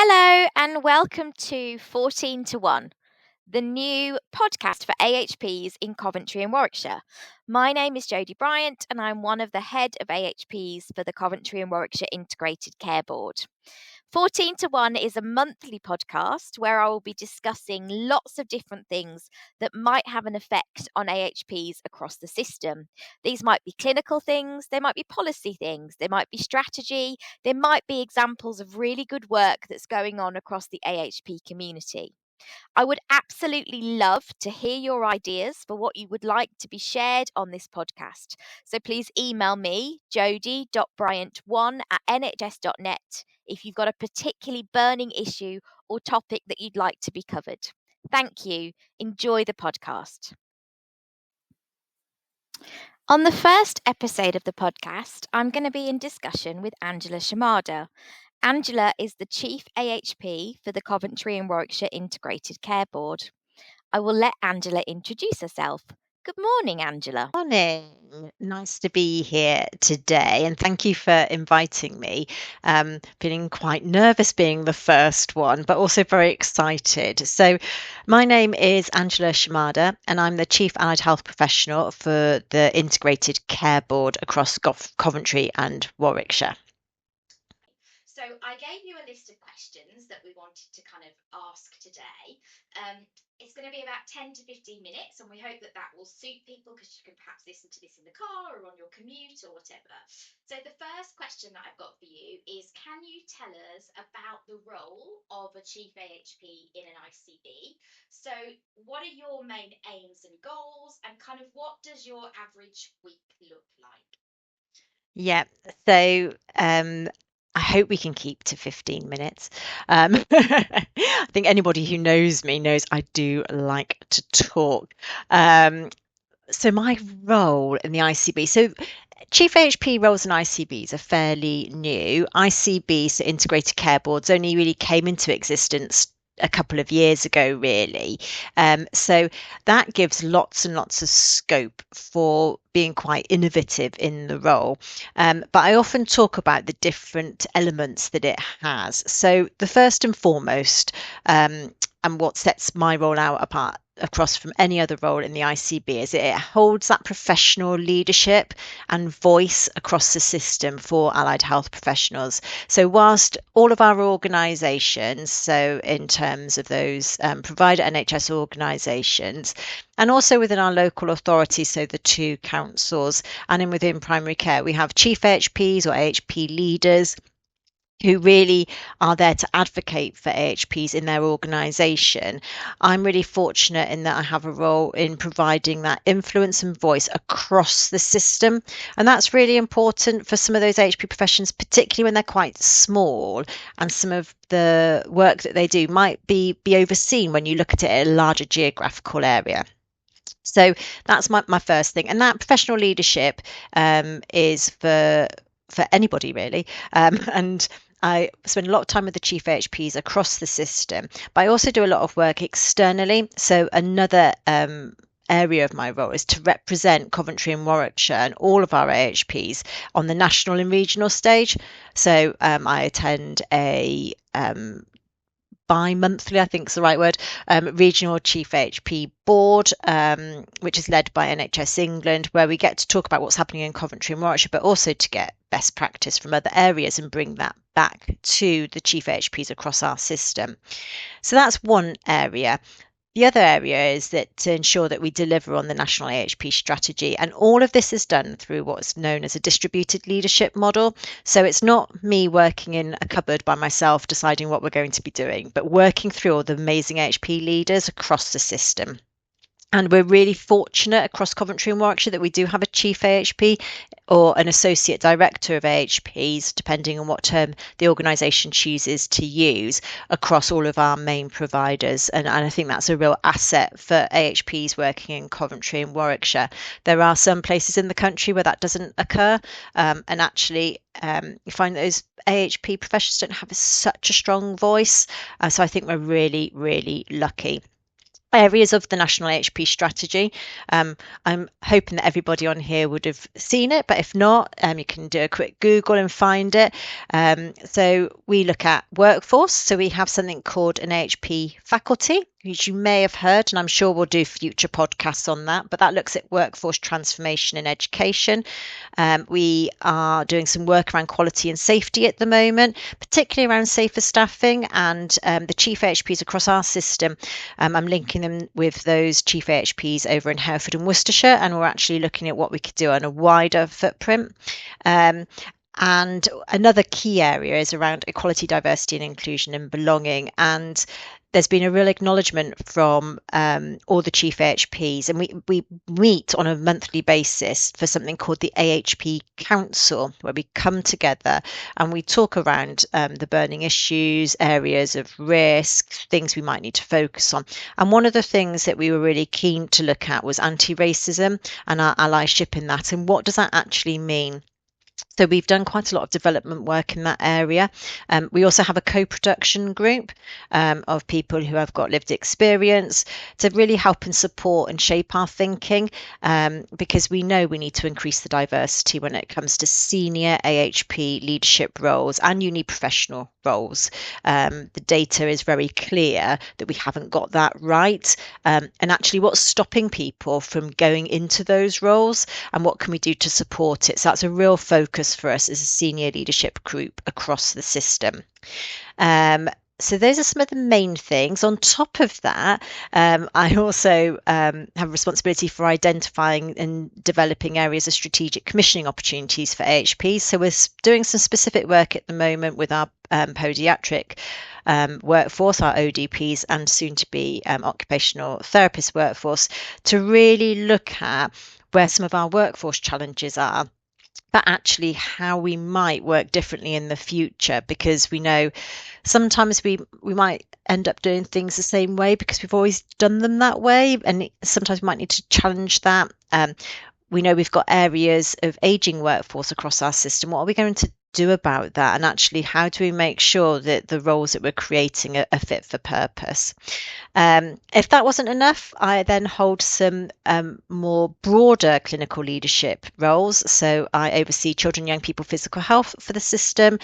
Hello and welcome to 14 to 1, the new podcast for AHPs in Coventry and Warwickshire. My name is Jodie Bryant and I'm one of the head of AHPs for the Coventry and Warwickshire Integrated Care Board. 14 to 1 is a monthly podcast where I will be discussing lots of different things that might have an effect on AHPs across the system. These might be clinical things, they might be policy things, they might be strategy, there might be examples of really good work that's going on across the AHP community. I would absolutely love to hear your ideas for what you would like to be shared on this podcast. So please email me, jodie.bryant1@nhs.net, if you've got a particularly burning issue or topic that you'd like to be covered. Thank you. Enjoy the podcast. On the first episode of the podcast, I'm going to be in discussion with Angela Shimada. Angela is the Chief AHP for the Coventry and Warwickshire Integrated Care Board. I will let Angela introduce herself. Good morning, Angela. Morning. Nice to be here today, and thank you for inviting me. Feeling quite nervous being the first one, but also very excited. So, my name is Angela Shimada, and I'm the Chief Allied Health Professional for the Integrated Care Board across Coventry and Warwickshire. So I gave you a list of questions that we wanted to kind of ask today. It's going to be about 10 to 15 minutes, and we hope that that will suit people because you can perhaps listen to this in the car or on your commute or whatever. So the first question that I've got for you is, can you tell us about the role of a chief AHP in an ICB? So what are your main aims and goals, and kind of what does your average week look like? Yeah, so I hope we can keep to 15 minutes. I think anybody who knows me knows I do like to talk. So my role in the ICB, so Chief AHP roles in ICBs are fairly new. ICBs, so Integrated Care Boards, only really came into existence a couple of years ago, really. So that gives lots and lots of scope for being quite innovative in the role. But I often talk about the different elements that it has. So the first and foremost, and what sets my role out apart across from any other role in the ICB is it holds that professional leadership and voice across the system for allied health professionals. So whilst all of our organisations, so in terms of those provider NHS organisations, and also within our local authorities, so the two councils, and in within primary care, we have chief AHPs or AHP leaders who really are there to advocate for AHPs in their organisation. I'm really fortunate in that I have a role in providing that influence and voice across the system. And that's really important for some of those AHP professions, particularly when they're quite small and some of the work that they do might be overseen when you look at it at a larger geographical area. So that's my first thing. And that professional leadership is for anybody, really. And I spend a lot of time with the chief AHPs across the system, but I also do a lot of work externally. So another area of my role is to represent Coventry and Warwickshire and all of our AHPs on the national and regional stage. So I attend a bi-monthly, I think is the right word, regional chief AHP board, which is led by NHS England, where we get to talk about what's happening in Coventry and Warwickshire, but also to get best practice from other areas and bring that back to the chief AHPs across our system. So that's one area. The other area is that to ensure that we deliver on the national AHP strategy, and all of this is done through what's known as a distributed leadership model. So it's not me working in a cupboard by myself deciding what we're going to be doing, but working through all the amazing AHP leaders across the system. And we're really fortunate across Coventry and Warwickshire that we do have a chief AHP or an associate director of AHPs, depending on what term the organisation chooses to use, across all of our main providers. And I think that's a real asset for AHPs working in Coventry and Warwickshire. There are some places in the country where that doesn't occur. And actually, you find that those AHP professionals don't have such a strong voice. So I think we're really, really lucky. areas of the National AHP strategy. I'm hoping that everybody on here would have seen it, but if not, you can do a quick Google and find it. So we look at workforce. So we have something called an AHP faculty, which you may have heard, and I'm sure we'll do future podcasts on that, but that looks at workforce transformation in education. We are doing some work around quality and safety at the moment, particularly around safer staffing, and the chief AHPs across our system. I'm linking them with those chief AHPs over in Hereford and Worcestershire, and we're actually looking at what we could do on a wider footprint. And another key area is around equality, diversity and inclusion and belonging. And there's been a real acknowledgement from all the chief AHPs, and we meet on a monthly basis for something called the AHP Council, where we come together and we talk around the burning issues, areas of risk, things we might need to focus on. And one of the things that we were really keen to look at was anti-racism and our allyship in that, and what does that actually mean? So we've done quite a lot of development work in that area. We also have a co-production group of people who have got lived experience to really help and support and shape our thinking, because we know we need to increase the diversity when it comes to senior AHP leadership roles and uni professional roles. The data is very clear that we haven't got that right. And actually what's stopping people from going into those roles, and what can we do to support it? So that's a real focus for us as a senior leadership group across the system. So those are some of the main things. On top of that, I also have responsibility for identifying and developing areas of strategic commissioning opportunities for AHPs. So we're doing some specific work at the moment with our podiatric workforce, our ODPs, and soon to be occupational therapist workforce, to really look at where some of our workforce challenges are, but actually how we might work differently in the future, because we know sometimes we might end up doing things the same way because we've always done them that way, and sometimes we might need to challenge that. We know we've got areas of aging workforce across our system. What are we going to do about that? And actually, how do we make sure that the roles that we're creating are fit for purpose? If that wasn't enough, I then hold some more broader clinical leadership roles. So I oversee children, young people, physical health for the system,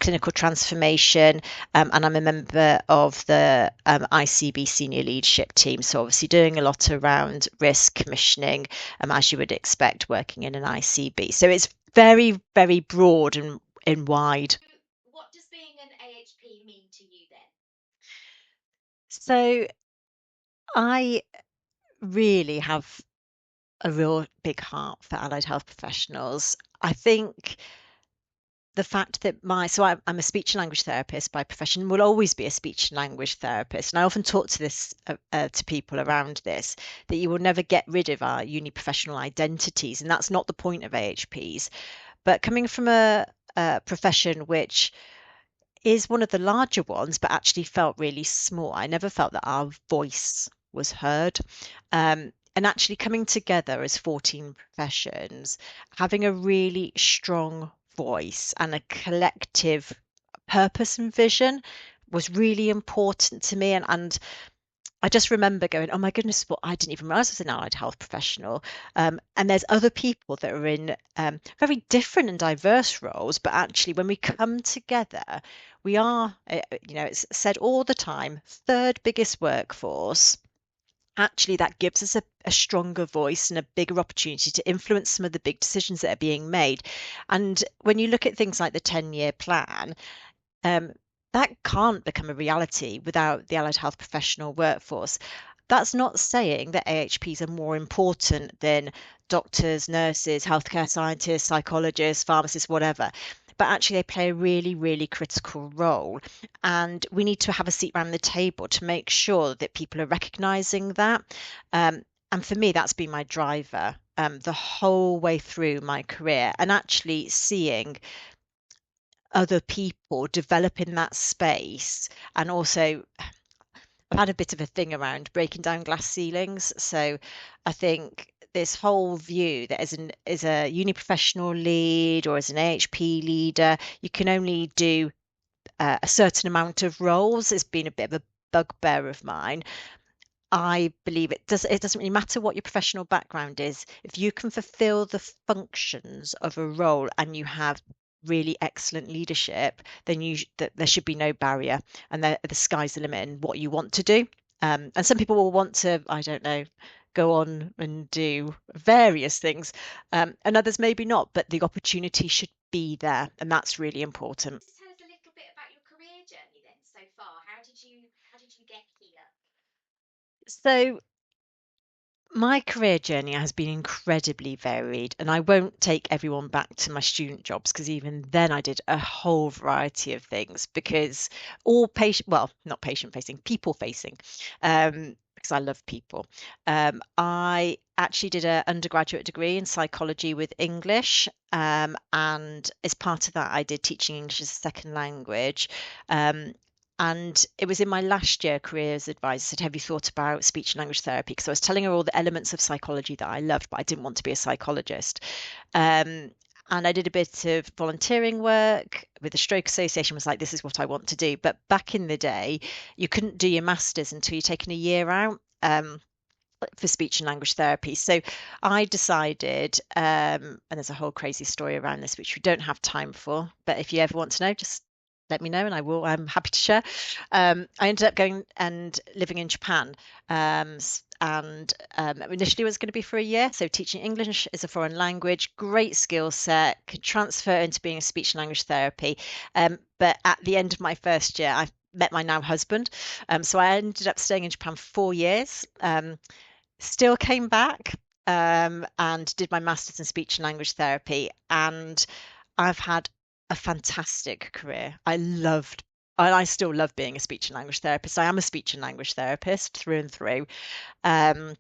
clinical transformation, and I'm a member of the ICB senior leadership team. So obviously doing a lot around risk commissioning, as you would expect, working in an ICB. So it's very, very broad and wide. What does being an AHP mean to you then? So I really have a real big heart for allied health professionals. I think the fact that I'm a speech and language therapist by profession, will always be a speech and language therapist. And I often talk to this to people around this, that you will never get rid of our uni professional identities. And that's not the point of AHPs. But coming from a profession which is one of the larger ones, but actually felt really small, I never felt that our voice was heard. And actually coming together as 14 professions, having a really strong voice and a collective purpose and vision was really important to me. And I just remember going, oh my goodness, well, I didn't even realize I was an allied health professional. And there's other people that are in very different and diverse roles, but actually when we come together, we are, it's said all the time, third biggest workforce. Actually, that gives us a stronger voice and a bigger opportunity to influence some of the big decisions that are being made. And when you look at things like the 10-year plan, that can't become a reality without the allied health professional workforce. That's not saying that AHPs are more important than doctors, nurses, healthcare scientists, psychologists, pharmacists, whatever. But actually, they play a really, really critical role. And we need to have a seat around the table to make sure that people are recognising that. And for me, that's been my driver the whole way through my career, and actually seeing other people develop in that space. And also I've had a bit of a thing around breaking down glass ceilings. So I think this whole view that as a uni professional lead or as an AHP leader, you can only do a certain amount of roles has been a bit of a bugbear of mine. I believe it doesn't really matter what your professional background is. If you can fulfill the functions of a role and you have really excellent leadership, then there should be no barrier, and the sky's the limit in what you want to do. And some people will want to, I don't know, go on and do various things, and others maybe not, but the opportunity should be there, and that's really important. Just tell us a little bit about your career journey then so far. How did you get here? So my career journey has been incredibly varied, and I won't take everyone back to my student jobs because even then I did a whole variety of things because all patient, well, not patient facing, people facing, because I love people. I actually did an undergraduate degree in psychology with English, and as part of that, I did teaching English as a second language. Um, and it was in my last year career as advisor, said, have you thought about speech and language therapy? Because I was telling her all the elements of psychology that I loved, but I didn't want to be a psychologist. Um, and I did a bit of volunteering work with the Stroke Association, was like, this is what I want to do. But back in the day, you couldn't do your masters until you'd taken a year out. For speech and language therapy. So I decided, and there's a whole crazy story around this, which we don't have time for, but if you ever want to know, just let me know and I'm happy to share. I ended up going and living in Japan. And initially it was going to be for a year. So teaching English as a foreign language, great skill set, could transfer into being a speech and language therapy. But at the end of my first year, I met my now husband. So I ended up staying in Japan for 4 years. Still came back and did my master's in speech and language therapy. And I've had a fantastic career. I still love being a speech and language therapist. I am a speech and language therapist through and through. Um,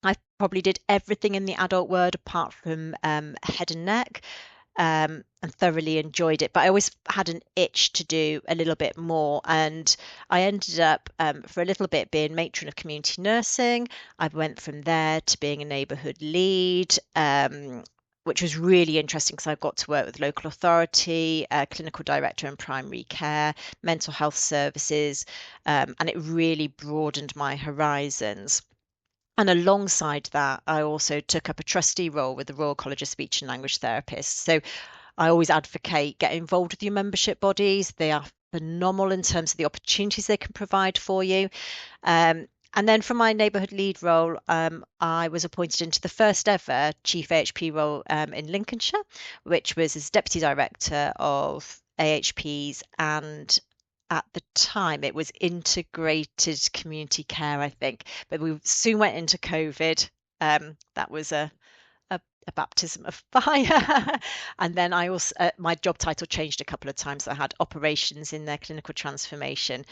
I probably did everything in the adult world apart from head and neck, and thoroughly enjoyed it. But I always had an itch to do a little bit more. And I ended up, for a little bit, being matron of community nursing. I went from there to being a neighbourhood lead. Which was really interesting because I got to work with local authority, clinical director in primary care, mental health services, and it really broadened my horizons. And alongside that, I also took up a trustee role with the Royal College of Speech and Language Therapists. So I always advocate get involved with your membership bodies. They are phenomenal in terms of the opportunities they can provide for you. And then from my neighbourhood lead role, I was appointed into the first ever Chief AHP role in Lincolnshire, which was as Deputy Director of AHPs, and at the time it was integrated community care, I think. But we soon went into COVID. That was a baptism of fire. And then I also, my job title changed a couple of times. I had operations in their clinical transformation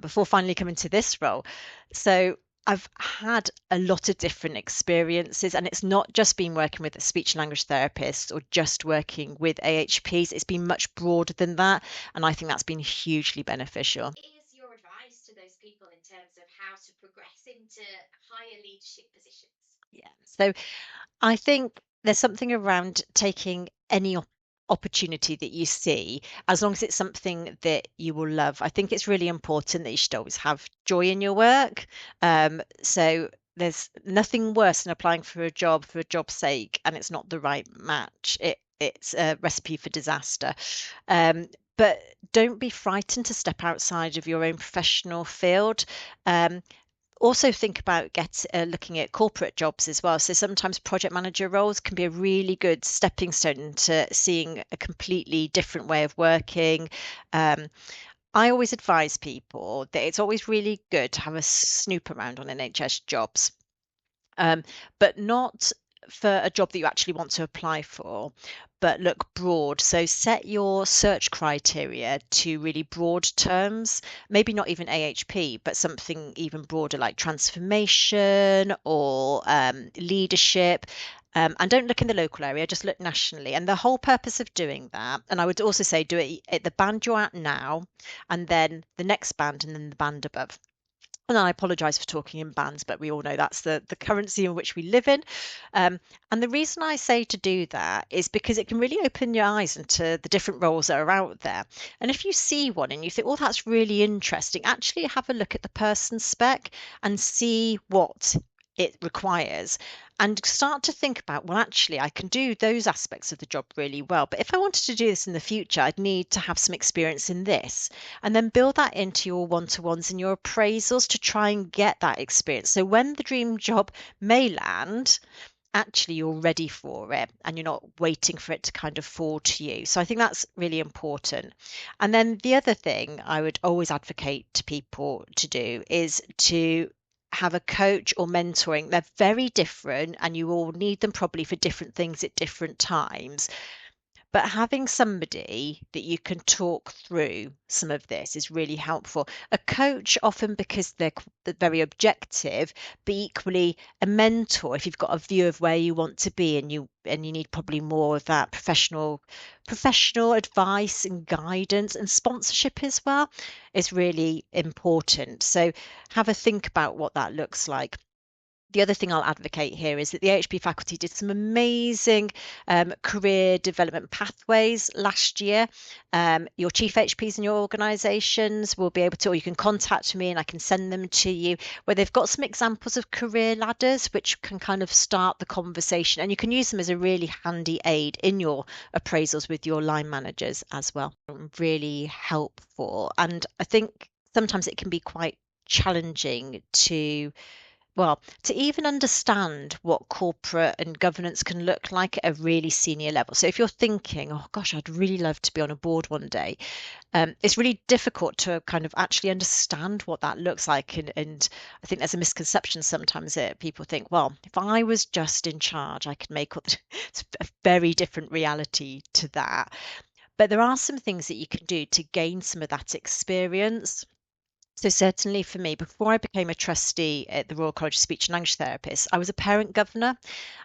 before finally coming to this role. So I've had a lot of different experiences, and it's not just been working with a speech and language therapist or just working with AHPs. It's been much broader than that, and I think that's been hugely beneficial. Is your advice to those people in terms of how to progress into higher leadership positions? Yeah. So I think there's something around taking any opportunity that you see, as long as it's something that you will love. I think it's really important that you should always have joy in your work. So there's nothing worse than applying for a job's sake and it's not the right match. It's a recipe for disaster. Um, but don't be frightened to step outside of your own professional field. Also think about looking at corporate jobs as well. So sometimes project manager roles can be a really good stepping stone to seeing a completely different way of working. Um, I always advise people that it's always really good to have a snoop around on NHS jobs, but not for a job that you actually want to apply for, but look broad. So set your search criteria to really broad terms, maybe not even AHP, but something even broader like transformation or leadership. And don't look in the local area, just look nationally. And the whole purpose of doing that, and I would also say do it at the band you're at now, and then the next band, and then the band above. And I apologise for talking in bands, but we all know that's the currency in which we live in. And the reason I say to do that is because it can really open your eyes into the different roles that are out there. And if you see one and you think, oh, that's really interesting, actually have a look at the person spec and see what it requires, and start to think about, well, actually, I can do those aspects of the job really well. But if I wanted to do this in the future, I'd need to have some experience in this, and then build that into your one-to-ones and your appraisals to try and get that experience. So when the dream job may land, actually you're ready for it and you're not waiting for it to kind of fall to you. So I think that's really important. And then the other thing I would always advocate to people to do is to have a coach or mentoring. They're very different and you all need them probably for different things at different times. But having somebody that you can talk through some of this is really helpful. A coach, often because they're very objective, but equally a mentor, if you've got a view of where you want to be and you need probably more of that professional advice and guidance and sponsorship as well, is really important. So have a think about what that looks like. The other thing I'll advocate here is that the AHP faculty did some amazing career development pathways last year. Your chief HPs in your organisations will be able to, or you can contact me and I can send them to you, where they've got some examples of career ladders which can kind of start the conversation, and you can use them as a really handy aid in your appraisals with your line managers as well. Really helpful. And I think sometimes it can be quite challenging to even understand what corporate and governance can look like at a really senior level. So if you're thinking, oh gosh, I'd really love to be on a board one day, it's really difficult to kind of actually understand what that looks like. And I think there's a misconception sometimes that people think, well, if I was just in charge, I could make it's a very different reality to that. But there are some things that you can do to gain some of that experience. So certainly for me, before I became a trustee at the Royal College of Speech and Language Therapists, I was a parent governor,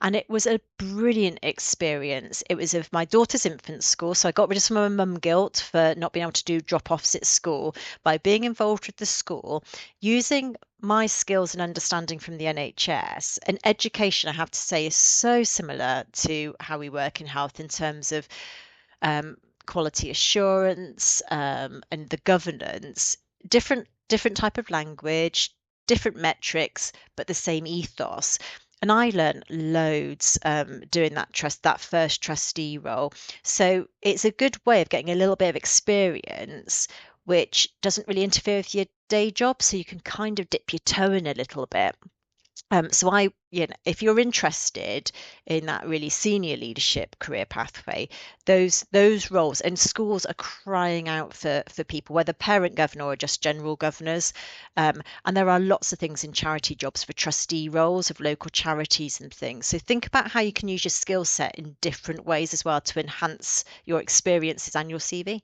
and it was a brilliant experience. It was of my daughter's infant school, so I got rid of some of my mum guilt for not being able to do drop-offs at school by being involved with the school, using my skills and understanding from the NHS. And education, I have to say, is so similar to how we work in health in terms of quality assurance and the governance. Different type of language, different metrics, but the same ethos. And I learned loads doing that first trustee role. So it's a good way of getting a little bit of experience, which doesn't really interfere with your day job. So you can kind of dip your toe in a little bit. So if you're interested in that really senior leadership career pathway, those roles, and schools are crying out for people, whether parent governor or just general governors. And there are lots of things in charity jobs for trustee roles of local charities and things. So think about how you can use your skill set in different ways as well to enhance your experiences and your CV.